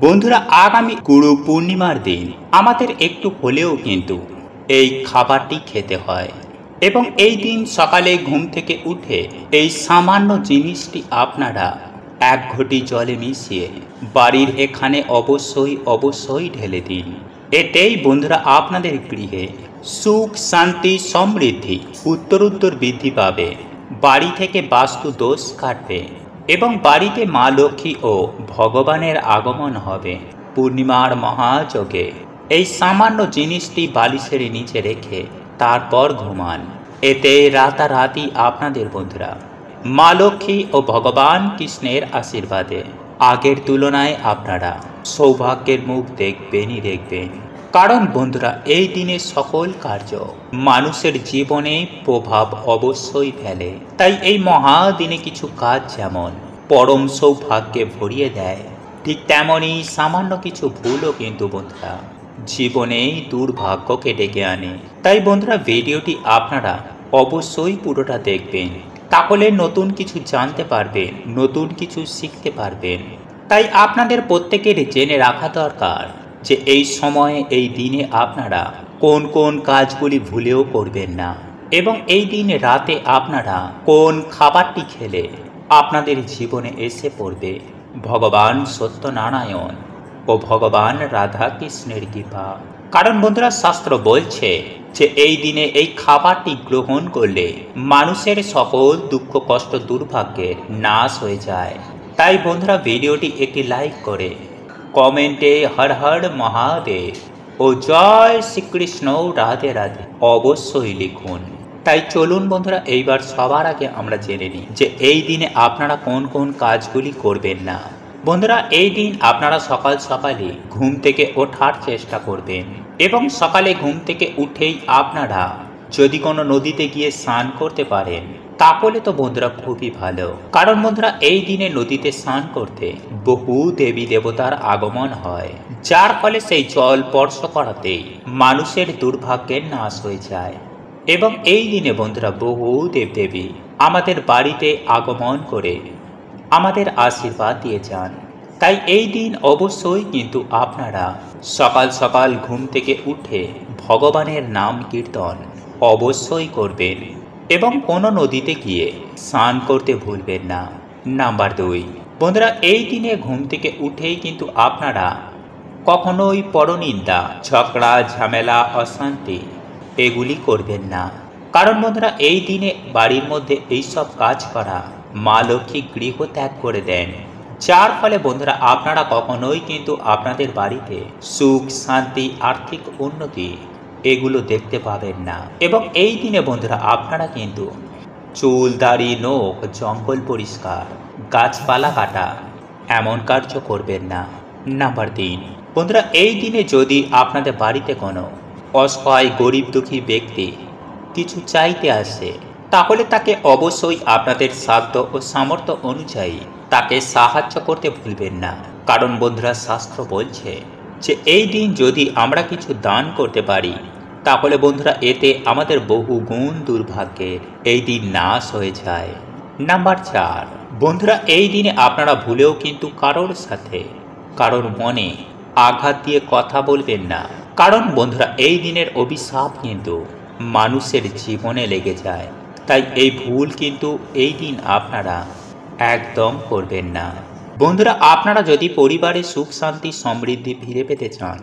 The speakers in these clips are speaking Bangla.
বন্ধুরা, আগামী গুরু পূর্ণিমার দিন আমাদের একটু হলেও কিন্তু এই খাবারটি খেতে হয় এবং এই দিন সকালে ঘুম থেকে উঠে এই সামান্য জিনিসটি আপনারা এক ঘটি জলে মিশিয়ে বাড়ির এখানে অবশ্যই ঢেলে দিন। এতেই বন্ধুরা আপনাদের গৃহে সুখ শান্তি সমৃদ্ধি উত্তরোত্তর বৃদ্ধি পাবে, বাড়ি থেকে বাস্তু দোষ কাটবে এবং বাড়িতে মা লক্ষ্মী ও ভগবানের আগমন হবে। পূর্ণিমার মহাযোগে এই সামান্য জিনিসটি বালিশের নিচে রেখে তারপর ঘুমান। এতে রাতারাতি আপনাদের বন্ধুরা মা লক্ষ্মী ও ভগবান কৃষ্ণের আশীর্বাদে আগের তুলনায় আপনারা সৌভাগ্যের মুখ দেখবেন। কারণ বন্ধুরা, এই দিনে সকল কার্য মানুষের জীবনে প্রভাব অবশ্যই ফেলে। তাই এই মহাদিনে কিছু কাজ যেমন পরম সৌভাগ্যে ভরিয়ে দেয়, ঠিক তেমনই সামান্য কিছু ভুলও কিন্তু বন্ধুরা জীবনেই দুর্ভাগ্যকে ডেকে আনে। তাই বন্ধুরা, ভিডিওটি আপনারা অবশ্যই পুরোটা দেখবেন, তাহলে নতুন কিছু জানতে পারবেন, নতুন কিছু শিখতে পারবেন। তাই আপনাদের প্রত্যেকের জেনে রাখা দরকার যে এই সময়ে এই দিনে আপনারা কোন কোন কাজগুলি ভুলেও করবেন না এবং এই দিন রাতে আপনারা কোন খাবারটি খেলে আপনাদের জীবনে এসে পড়বে ভগবান সত্যনারায়ণ ও ভগবান রাধা কৃষ্ণের কৃপা। কারণ বন্ধুরা, শাস্ত্র বলছে যে এই দিনে এই খাবারটি গ্রহণ করলে মানুষের সকল দুঃখ কষ্ট দুর্ভাগ্যের নাশ হয়ে যায়। তাই বন্ধুরা, ভিডিওটি একটি লাইক করে কমেন্টে হর হর মহাদেব ও জয় শ্রীকৃষ্ণ রাধে রাধে অবশ্যই লিখুন। তাই চলুন বন্ধুরা, এইবার সবার আগে আমরা জেনে নিই যে এই দিনে আপনারা কোন কোন কাজগুলি করবেন না। বন্ধুরা, এই দিন আপনারা সকাল সকালে ঘুম থেকে ওঠার চেষ্টা করবেন এবং সকালে ঘুম থেকে উঠেই আপনারা যদি কোনো নদীতে গিয়ে স্নান করতে পারেন তাহলে তো বন্ধুরা খুবই ভালো। কারণ বন্ধুরা, এই দিনে নদীতে স্নান করতে বহু দেবী দেবতার আগমন হয়, যার ফলে সেই জল স্পর্শ করাতেই মানুষের দুর্ভাগ্যের নাশ হয়ে যায় এবং এই দিনে বন্ধুরা বহু দেবদেবী আমাদের বাড়িতে আগমন করে আমাদের আশীর্বাদ দিয়ে যান। তাই এই দিন অবশ্যই কিন্তু আপনারা সকাল সকাল ঘুম থেকে উঠে ভগবানের নাম কীর্তন অবশ্যই করবেন এবং কোনো নদীতে গিয়ে স্নান করতে ভুলবেন না। নাম্বার 2, বন্ধুরা, এই দিনে ঘুম থেকে উঠেই কিন্তু আপনারা কখনোই পরনিন্দা, ঝগড়া ঝামেলা অশান্তি এগুলি করবেন না। কারণ বন্ধুরা, এই দিনে বাড়ির মধ্যে এইসব কাজ করা মা লক্ষ্মী গৃহ ত্যাগ করে দেন, যার ফলে বন্ধুরা আপনারা কখনোই কিন্তু আপনাদের বাড়িতে সুখ শান্তি আর্থিক উন্নতি এগুলো দেখতে পাবেন না। এবং এই দিনে বন্ধুরা আপনারা কিন্তু চুল দাড়ি নখ জঙ্গল পরিষ্কার গাছপালা কাটা এমন কার্য করবেন না। নাম্বার 3, বন্ধুরা, এই দিনে যদি আপনাদের বাড়িতে কোনো অসহায় গরিব দুঃখী ব্যক্তি কিছু চাইতে আসে তাহলে তাকে অবশ্যই আপনাদের সাধ্য ও সামর্থ্য অনুযায়ী তাকে সাহায্য করতে ভুলবেন না। কারণ বন্ধুরা, শাস্ত্র বলছে যে এই দিন যদি আমরা কিছু দান করতে পারি তাহলে বন্ধুরা এতে আমাদের বহু গুণ দুর্ভাগ্যের এই দিন নাশ হয়ে যায়। নাম্বার 4, বন্ধুরা, এই দিনে আপনারা ভুলেও কিন্তু কারোর সাথে কারোর মনে আঘাত দিয়ে কথা বলবেন না। কারণ বন্ধুরা, এই দিনের অভিশাপ কিন্তু মানুষের জীবনে লেগে যায়। তাই এই ভুল কিন্তু এই দিন আপনারা একদম করবেন না। বন্ধুরা, আপনারা যদি পরিবারে সুখ শান্তি সমৃদ্ধি ফিরে পেতে চান,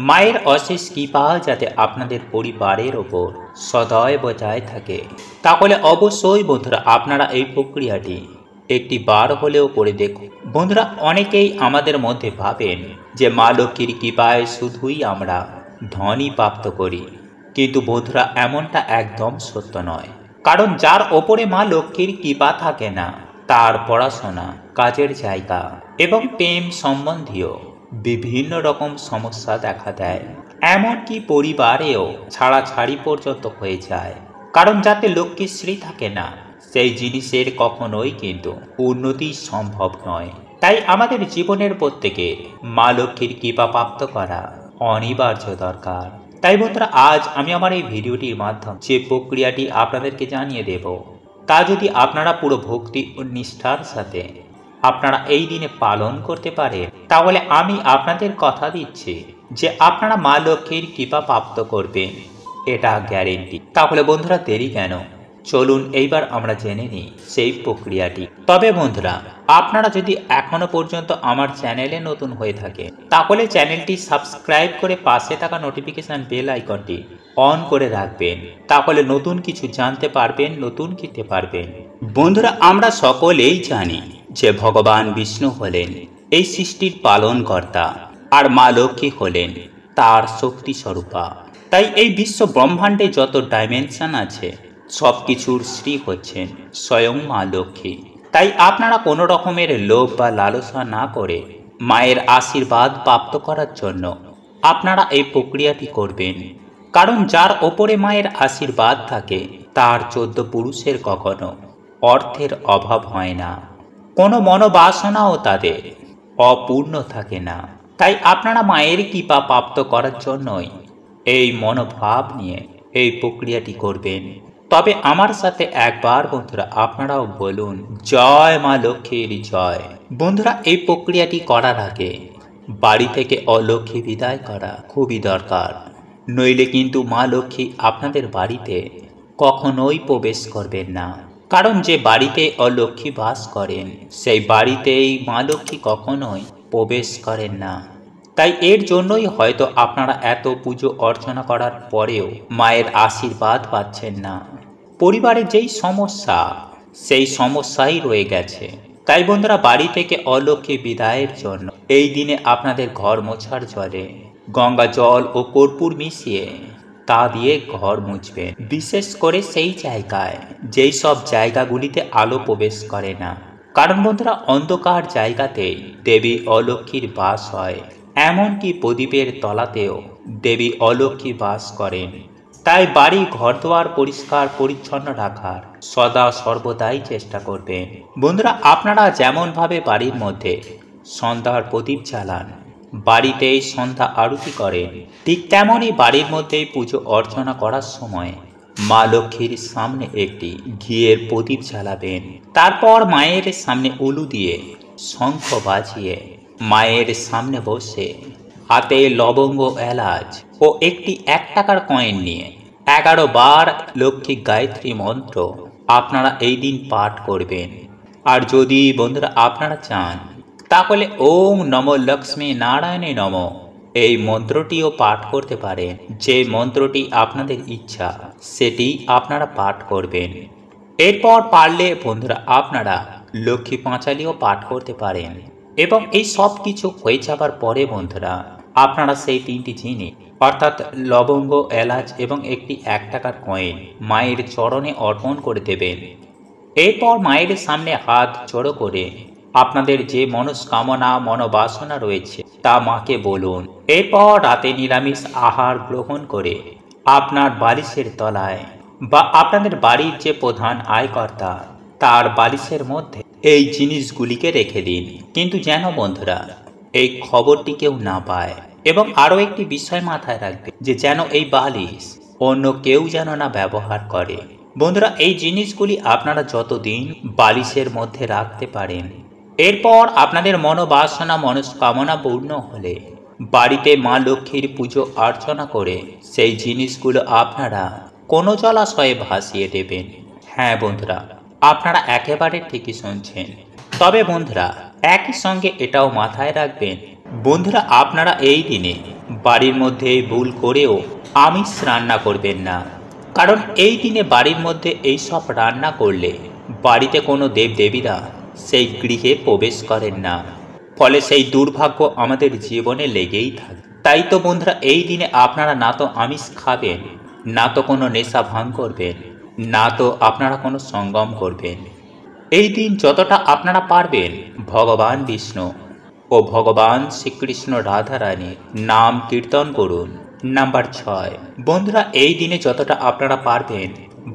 মায়ের অশেষ কৃপা যাতে আপনাদের পরিবারের ওপর সদয় বজায় থাকে, তাহলে অবশ্যই বন্ধুরা আপনারা এই প্রক্রিয়াটি একটি বার হলেও করে দেখুন। বন্ধুরা, অনেকেই আমাদের মধ্যে ভাবেন যে মা লক্ষ্মীর কৃপায় শুধুই আমরা ধনই প্রাপ্ত করি, কিন্তু বন্ধুরা এমনটা একদম সত্য নয়। কারণ যার ওপরে মা লক্ষ্মীর কৃপা থাকে না তার পড়াশোনা, কাজের জায়গা এবং প্রেম সম্বন্ধীয় বিভিন্ন রকম সমস্যা দেখা দেয়, এমনকি পরিবারেও ছাড়াছাড়ি পর্যন্ত হয়ে যায়। কারণ যাতে লক্ষ্মীর শ্রী থাকে না সেই জিনিসের কখনোই কিন্তু উন্নতি সম্ভব নয়। তাই আমাদের জীবনের প্রত্যেকে মা লক্ষ্মীর কৃপা প্রাপ্ত করা অনিবার্য দরকার। তাই বন্ধুরা, আজ আমি আমার এই ভিডিওটির মাধ্যমে যে প্রক্রিয়াটি আপনাদেরকে জানিয়ে দেব তা যদি আপনারা পুরো ভক্তি ও নিষ্ঠার সাথে আপনারা এই দিনে পালন করতে পারেন, তাহলে আমি আপনাদের কথা দিচ্ছি যে আপনারা মা লক্ষ্মীর কৃপা প্রাপ্ত করবেন, এটা গ্যারেন্টি। তাহলে বন্ধুরা দেরি কেন, চলুন এইবার আমরা জেনে নিই সেই প্রক্রিয়াটি। তবে বন্ধুরা, আপনারা যদি এখনো পর্যন্ত আমার চ্যানেলে নতুন হয়ে থাকে তাহলে চ্যানেলটি সাবস্ক্রাইব করে পাশে থাকা নোটিফিকেশন বেল আইকনটি অন করে রাখবেন, তাহলে নতুন কিছু জানতে পারবেন, নতুন খেতে পারবেন। বন্ধুরা, আমরা সকলেই জানি যে ভগবান বিষ্ণু হলেন এই সৃষ্টির পালনকর্তা, আর মা লক্ষ্মী হলেন তার শক্তি স্বরূপা। তাই এই বিশ্ব ব্রহ্মাণ্ডে যত ডাইমেনশন আছে সব কিছুর শ্রী হচ্ছেন স্বয়ং মা লক্ষ্মী। তাই আপনারা কোনো রকমের লোভ বা লালসা না করে মায়ের আশীর্বাদ প্রাপ্ত করার জন্য আপনারা এই প্রক্রিয়াটি করবেন। কারণ যার ওপরে মায়ের আশীর্বাদ থাকে তার 14 পুরুষের কখনো অর্থের অভাব হয় না, কোনো মনোবাসনাও তাদের অপূর্ণ থাকে না। তাই আপনারা মায়ের কৃপা প্রাপ্ত করার জন্যই এই মনোভাব নিয়ে এই প্রক্রিয়াটি করবেন। তবে আমার সাথে একবার বন্ধুরা আপনারাও বলুন, জয় মা লক্ষ্মীর জয়। বন্ধুরা, এই প্রক্রিয়াটি করার আগে বাড়ি থেকে অলক্ষ্মী বিদায় করা খুবই দরকার, নইলে কিন্তু মা লক্ষ্মী আপনাদের বাড়িতে কখনোই প্রবেশ করবেন না। কারণ যে বাড়িতে অলক্ষ্মী বাস করেন সেই বাড়িতেই মা লক্ষ্মী কখনোই প্রবেশ করেন না। তাই এর জন্যই হয়তো আপনারা এত পুজো অর্চনা করার পরেও মায়ের আশীর্বাদ পাচ্ছেন না। পরিবারের যেই সমস্যা সেই সমস্যাই রয়ে গেছে। তাই বন্ধুরা, বাড়ি থেকে অলক্ষ্মী বিদায়ের জন্য এই দিনে আপনাদের ঘর মোছার জলে গঙ্গা জল ও কর্পূর মিশিয়ে তা দিয়ে ঘর মুছবেন। বিশেষ করে সেই জায়গায় যেই সব জায়গাগুলিতে আলো প্রবেশ করে না, কারণ বন্ধুরা অন্ধকার জায়গাতেই দেবী অলক্ষ্মীর বাস হয়। এমনকি প্রদীপের তলাতেও দেবী অলক্ষ্মী বাস করেন। তাই বাড়ি ঘরদুয়ার পরিষ্কার পরিচ্ছন্ন রাখার সদা সর্বদাই চেষ্টা করবেন। বন্ধুরা, আপনারা যেমনভাবে বাড়ির মধ্যে সন্ধ্যার প্রদীপ জ্বালান, বাড়িতেই সন্ধ্যা আরতি করেন, ঠিক তেমনই বাড়ির মধ্যেই পুজো অর্চনা করার সময় মা লক্ষ্মীর সামনে একটি ঘিয়ের প্রদীপ জ্বালাবেন। তারপর মায়ের সামনে উলু দিয়ে শঙ্খ বাজিয়ে মায়ের সামনে বসে হাতে লবঙ্গ, এলাচ ও একটি 1 টাকার কয়েন নিয়ে 11 বার লক্ষ্মী গায়ত্রী মন্ত্র আপনারা এই দিন পাঠ করবেন। আর যদি বন্ধুরা আপনারা চান তাহলে ওম নমো লক্ষ্মী নারায়ণে নমঃ এই মন্ত্রটিও পাঠ করতে পারেন। যে মন্ত্রটি আপনাদের ইচ্ছা সেটি আপনারা পাঠ করবেন। এরপর পারলে বন্ধুরা আপনারা লক্ষ্মী পাঁচালিও পাঠ করতে পারেন। এবং এই সব কিছু হয়ে যাবার পরে বন্ধুরা আপনারা সেই 3টি জিনিস অর্থাৎ লবঙ্গ, এলাচ এবং একটি 1 টাকার কয়েন মায়ের চরণে অর্পণ করে দেবেন। এরপর মায়ের সামনে হাত জড়ো করে আপনাদের যে মনস্কামনা মনোবাসনা রয়েছে তা মাকে বলুন। এরপর রাতে নিরামিষ আহার গ্রহণ করে আপনার বালিশের তলায় বা আপনাদের বাড়ির যে প্রধান আয়কর্তা তার বালিশের মধ্যে এই জিনিসগুলিকে রেখে দিন। কিন্তু যেন বন্ধুরা এই খবরটি কেউ না পায়। এবং আরও একটি বিষয় মাথায় রাখবে যে যেন এই বালিশ অন্য কেউ যেন না ব্যবহার করে। বন্ধুরা, এই জিনিসগুলি আপনারা যতদিন বালিশের মধ্যে রাখতে পারেন, এরপর আপনাদের মনোবাসনা মনস্কামনা পূর্ণ হলে বাড়িতে মা লক্ষ্মীর পুজো অর্চনা করে সেই জিনিসগুলো আপনারা কোনো জলাশয়ে ভাসিয়ে দেবেন। হ্যাঁ বন্ধুরা, আপনারা একেবারে ঠিকই শুনছেন। তবে বন্ধুরা একই সঙ্গে এটাও মাথায় রাখবেন বন্ধুরা, আপনারা এই দিনে বাড়ির মধ্যে ভুল করেও আমিষ রান্না করবেন না। কারণ এই দিনে বাড়ির মধ্যে এই সব রান্না করলে বাড়িতে কোনো দেবদেবীরা সেই গৃহে প্রবেশ করেন না, ফলে সেই দুর্ভাগ্য আমাদের জীবনে লেগেই থাকে। তাই তো বন্ধুরা এই দিনে আপনারা না তো আমিষ খাবেন, না তো কোনো নেশা ভাঙ করবেন, না তো আপনারা কোনো সঙ্গম করবেন। এই দিন যতটা আপনারা পারবেন ভগবান বিষ্ণু ও ভগবান শ্রীকৃষ্ণ রাধারানীর নাম কীর্তন করুন। নাম্বার 6, বন্ধুরা এই দিনে যতটা আপনারা পারবেন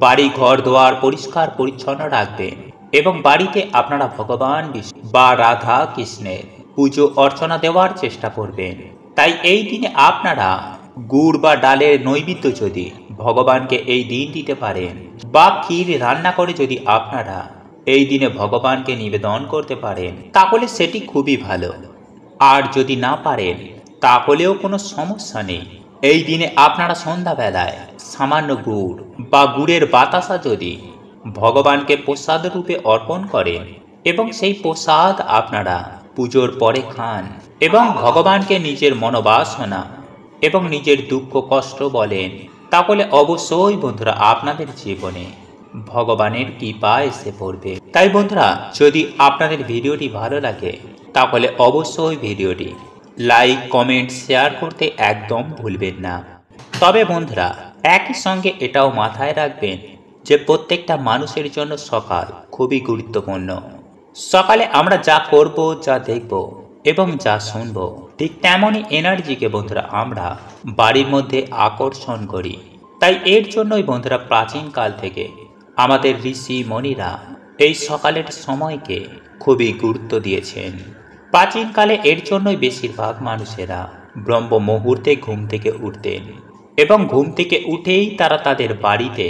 বাড়ি ঘর দোয়ার পরিষ্কার পরিচ্ছন্ন রাখবেন এবং বাড়িতে আপনারা ভগবান বিষ্ণু বা রাধা কৃষ্ণের পুজো অর্চনা দেওয়ার চেষ্টা করবেন। তাই এই দিনে আপনারা গুড় বা ডালের নৈবেদ্য যদি ভগবানকে এই দিন দিতে পারেন বা ক্ষীর রান্না করে যদি আপনারা এই দিনে ভগবানকে নিবেদন করতে পারেন তাহলে সেটি খুবই ভালো। আর যদি না পারেন তাহলেও কোনো সমস্যা নেই। এই দিনে আপনারা সন্ধ্যাবেলায় সামান্য গুড় বা গুড়ের বাতাসা যদি ভগবানকে প্রসাদ রূপে অর্পণ করেন এবং সেই প্রসাদ আপনারা পুজোর পরে খান এবং ভগবানকে নিজের মনোবাসনা এবং নিজের দুঃখ কষ্ট বলেন, তাহলে অবশ্যই বন্ধুরা আপনাদের জীবনে ভগবানের কৃপা এসে পড়বে। তাই বন্ধুরা, যদি আপনাদের ভিডিওটি ভালো লাগে তাহলে অবশ্যই ভিডিওটি লাইক কমেন্ট শেয়ার করতে একদম ভুলবেন না। তবে বন্ধুরা, একই সঙ্গে এটাও মাথায় রাখবেন যে প্রত্যেকটা মানুষের জন্য সকাল খুবই গুরুত্বপূর্ণ। সকালে আমরা যা করব, যা দেখব এবং যা শুনব, ঠিক তেমনই এনার্জিকে বন্ধুরা আমরা বাড়ির মধ্যে আকর্ষণ করি। তাই এর জন্যই বন্ধুরা প্রাচীনকাল থেকে আমাদের ঋষি মণিরা এই সকালের সময়কে খুবই গুরুত্ব দিয়েছেন। প্রাচীনকালে এর জন্যই বেশিরভাগ মানুষেরা ব্রহ্ম মুহূর্তে ঘুম থেকে উঠতেন এবং ঘুম থেকে উঠেই তারা তাদের বাড়িতে,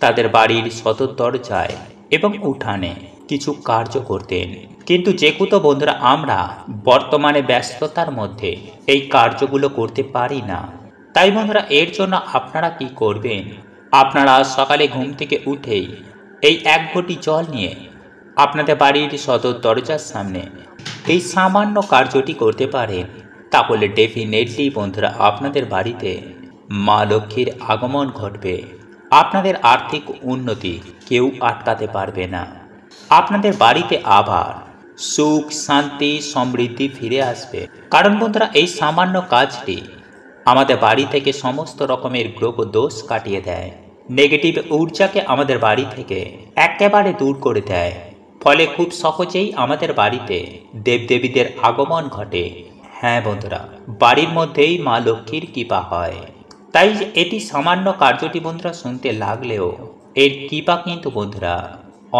তাদের বাড়ির সদর দরজায় এবং উঠানে কিছু কার্য করতেন। কিন্তু যেহেতু বন্ধুরা আমরা বর্তমানে ব্যস্ততার মধ্যে এই কার্যগুলো করতে পারি না, তাই বন্ধুরা এর জন্য আপনারা কি করবেন, আপনারা সকালে ঘুম থেকে উঠেই এই এক ঘটি জল নিয়ে আপনাদের বাড়ির সদর দরজার সামনে এই সামান্য কার্যটি করতে পারেন। তাহলে ডেফিনেটলি বন্ধুরা আপনাদের বাড়িতে মা লক্ষ্মীর আগমন ঘটবে। আপনাদের আর্থিক উন্নতি কেউ আটকাতে পারবে না। আপনাদের বাড়িতে আবার সুখ শান্তি সমৃদ্ধি ফিরে আসবে। কারণ বন্ধুরা এই সামান্য কাজটি আমাদের বাড়ি থেকে সমস্ত রকমের গ্রহ দোষ কাটিয়ে দেয়, নেগেটিভ ঊর্জাকে আমাদের বাড়ি থেকে একেবারে দূর করে দেয়। ফলে খুব সহজেই আমাদের বাড়িতে দেবদেবীদের আগমন ঘটে। হ্যাঁ বন্ধুরা, বাড়ির মধ্যেই মা লক্ষ্মীর কৃপা হয়। তাই এটি সামান্য কার্যটি বন্ধুরা শুনতে লাগলেও এর কৃপা কিন্তু বন্ধুরা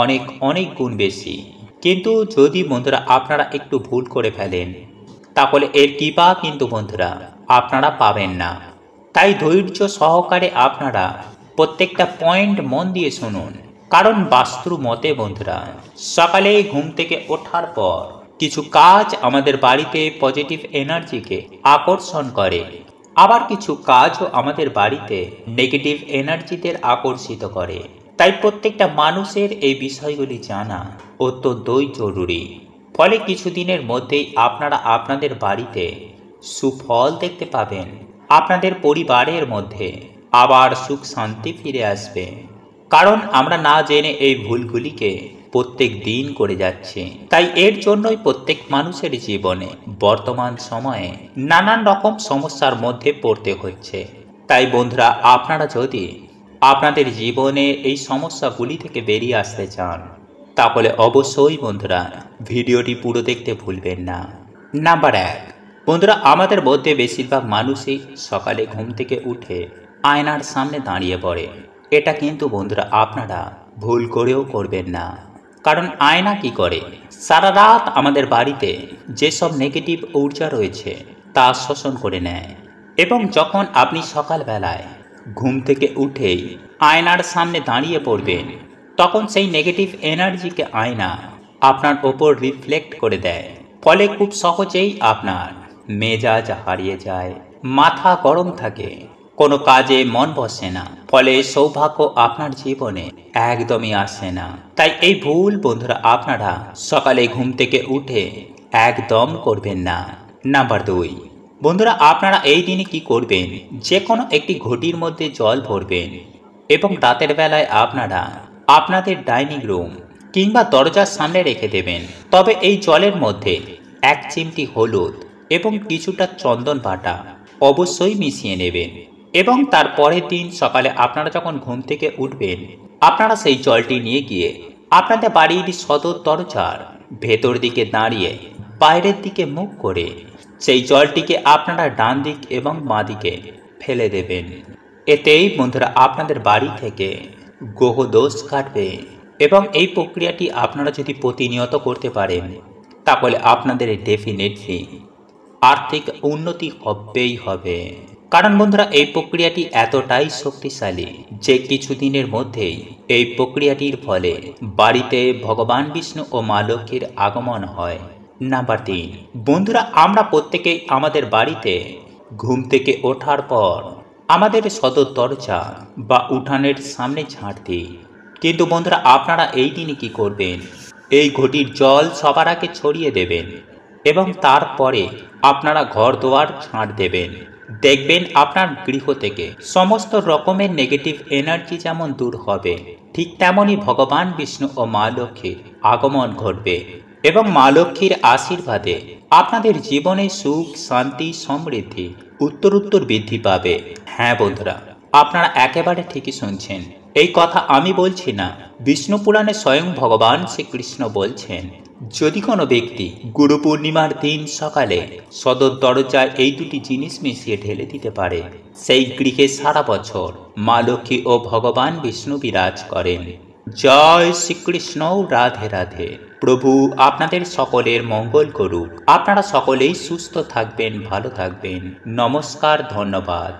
অনেক অনেক গুণ বেশি। কিন্তু যদি বন্ধুরা আপনারা একটু ভুল করে ফেলেন তাহলে এর কৃপা কিন্তু বন্ধুরা আপনারা পাবেন না। তাই ধৈর্য সহকারে আপনারা প্রত্যেকটা পয়েন্ট মন দিয়ে শুনুন। কারণ বাস্তু মতে বন্ধুরা সকালে ঘুম থেকে ওঠার পর কিছু কাজ আমাদের বাড়িতে পজিটিভ এনার্জিকে আকর্ষণ করে, আবার কিছু কাজও আমাদের বাড়িতে নেগেটিভ এনার্জিদের আকর্ষিত করে। তাই প্রত্যেকটা মানুষের এই বিষয়গুলি জানা অত্যন্তই জরুরি। ফলে কিছুদিনের মধ্যেই আপনারা আপনাদের বাড়িতে সুফল দেখতে পাবেন। আপনাদের পরিবারের মধ্যে আবার সুখ শান্তি ফিরে আসবে। কারণ আমরা না জেনে এই ভুলগুলিকে প্রত্যেক দিন করে যাচ্ছি। তাই এর জন্যই প্রত্যেক মানুষের জীবনে বর্তমান সময়ে নানান রকম সমস্যার মধ্যে পড়তে হচ্ছে। তাই বন্ধুরা আপনারা যদি আপনাদের জীবনে এই সমস্যাগুলি থেকে বেরিয়ে আসতে চান তাহলে অবশ্যই বন্ধুরা ভিডিওটি পুরো দেখতে ভুলবেন না। নাম্বার 1, বন্ধুরা আমাদের মধ্যে বেশিরভাগ মানুষই সকালে ঘুম থেকে উঠে আয়নার সামনে দাঁড়িয়ে পড়ে। এটা কিন্তু বন্ধুরা আপনারা ভুল করেও করবেন না। কারণ আয়না কি করে, সারা রাত আমাদের বাড়িতে যেসব নেগেটিভ ঊর্জা রয়েছে তা শোষণ করে নেয়। এবং যখন আপনি সকালবেলায় ঘুম থেকে উঠেই আয়নার সামনে দাঁড়িয়ে পড়বেন তখন সেই নেগেটিভ এনার্জিকে আয়না আপনার ওপর রিফ্লেক্ট করে দেয়। ফলে খুব সহজেই আপনার মেজাজ হারিয়ে যায়, মাথা গরম থাকে, কোনো কাজে মন বসে না, ফলে সৌভাগ্য আপনার জীবনে একদমই আসে না। তাই এই ভুল বন্ধুরা আপনারা সকালে ঘুম থেকে উঠে একদম করবেন না। নাম্বার 2, বন্ধুরা আপনারা এই দিনে কি করবেন, যে কোনো একটি ঘটির মধ্যে জল ভরবেন এবং রাতের বেলায় আপনারা আপনাদের ডাইনিং রুম কিংবা দরজার সামনে রেখে দেবেন। তবে এই জলের মধ্যে 1 চিমটি হলুদ এবং কিছুটা চন্দন বাটা অবশ্যই মিশিয়ে নেবেন। এবং তার পরের দিন সকালে আপনারা যখন ঘুম থেকে উঠবেন আপনারা সেই জলটি নিয়ে গিয়ে আপনাদের বাড়ির সদর দরজার ভেতর দিকে দাঁড়িয়ে বাইরের দিকে মুখ করে সেই জলটিকে আপনারা ডান দিক এবং বাঁ দিকে ফেলে দেবেন। এতেই বন্ধুরা আপনাদের বাড়ি থেকে গ্রহ দোষ কাটবে। এবং এই প্রক্রিয়াটি আপনারা যদি প্রতিনিয়ত করতে পারেন তাহলে আপনাদের ডেফিনেটলি আর্থিক উন্নতি হবেই হবে। কারণ বন্ধুরা এই প্রক্রিয়াটি এতটাই শক্তিশালী যে কিছুদিনের মধ্যেই এই প্রক্রিয়াটির ফলে বাড়িতে ভগবান বিষ্ণু ও মা লক্ষ্মীর আগমন হয়। নাম্বার 3, বন্ধুরা আমরা প্রত্যেকেই আমাদের বাড়িতে ঘুম থেকে ওঠার পর আমাদের সদর দরজা বা উঠানের সামনে ঝাঁট দিই। কিন্তু বন্ধুরা আপনারা এই দিনে কি করবেন, এই ঘটির জল সবার আগে ছড়িয়ে দেবেন এবং তারপরে আপনারা ঘর দুয়ার ঝাঁট দেবেন। দেখবেন আপনার গৃহ থেকে সমস্ত রকমের নেগেটিভ এনার্জি যেমন দূর হবে, ঠিক তেমনই ভগবান বিষ্ণু ও মা লক্ষ্মীর আগমন ঘটবে এবং মা লক্ষ্মীর আশীর্বাদে আপনাদের জীবনে সুখ শান্তি সমৃদ্ধি উত্তরোত্তর বৃদ্ধি পাবে। হ্যাঁ বন্ধুরা, আপনারা একেবারে ঠিকই শুনছেন। এই কথা আমি বলছি না, বিষ্ণু পুরাণে স্বয়ং ভগবান শ্রীকৃষ্ণ বলছেন, যদি কোনো ব্যক্তি গুরু পূর্ণিমার দিন সকালে সদর দরজায় এই দুটি জিনিস মিশিয়ে ঢেলে দিতে পারে, সেই গৃহে সারা বছর মা লক্ষ্মী ও ভগবান বিষ্ণু বিরাজ করেন। জয় শ্রীকৃষ্ণ, রাধে রাধে। প্রভু আপনাদের সকলের মঙ্গল করুক। আপনারা সকলেই সুস্থ থাকবেন, ভালো থাকবেন। নমস্কার, ধন্যবাদ।